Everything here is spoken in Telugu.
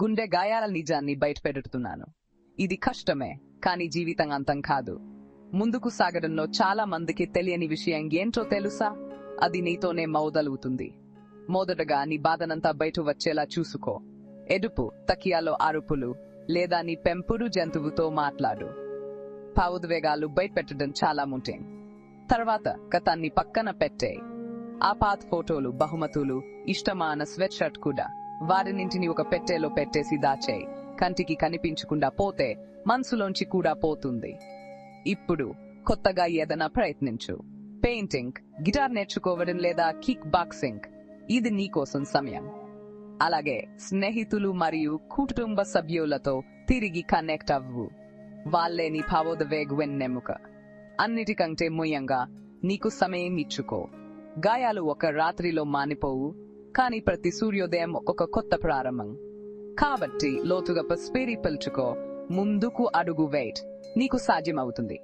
గుండె గాయాల నిజాన్ని బయటపెడుతున్నాను. ఇది కష్టమే, కానీ జీవితం అంతం కాదు. ముందుకు సాగడంలో చాలా మందికి తెలియని విషయం ఏంటో తెలుసా? అది నీతోనే మొదలవుతుంది. మొదటగా నీ బాధనంతా బయట వచ్చేలా చూసుకో. ఎడుపు, తకియాలో అరుపులు, లేదా నీ పెంపుడు జంతువుతో మాట్లాడు. భావోద్వేగాలు బయటపెట్టడం చాలా ముఖ్యం. తర్వాత గతాన్ని పక్కన పెట్టే. ఆ పాత ఫోటోలు, బహుమతులు, ఇష్టమైన స్వెట్ షర్ట్ కూడా వారినింటిని ఒక పెట్టెలో పెట్టేసి దాచేయి. కంటికి కనిపించకుండా పోతే మనసులోంచి కూడా పోతుంది. ఇప్పుడు కొత్తగా ఏదైనా ప్రయత్నించు. పెయింటింగ్, గిటార్ నేర్చుకోవడం లేదా కిక్ బాక్సింగ్. ఇది నీకోసం సమయం. అలాగే స్నేహితులు మరియు కుటుంబ సభ్యులతో తిరిగి కనెక్ట్ అవ్వు. వాళ్ళే నీ భావోద్వేగ వెన్నెముక. అన్నిటికంటే ముఖ్యంగా నీకు సమయం ఇచ్చుకో. గాయాలు ఒక రాత్రిలో మానిపోవు, కానీ ప్రతి సూర్యోదయం ఒక కొత్త ప్రారంభం. కాబట్టి లోతుగా పసిపేరి పిలుచుకో, ముందుకు అడుగు వేయ్. నీకు సాధ్యమవుతుంది.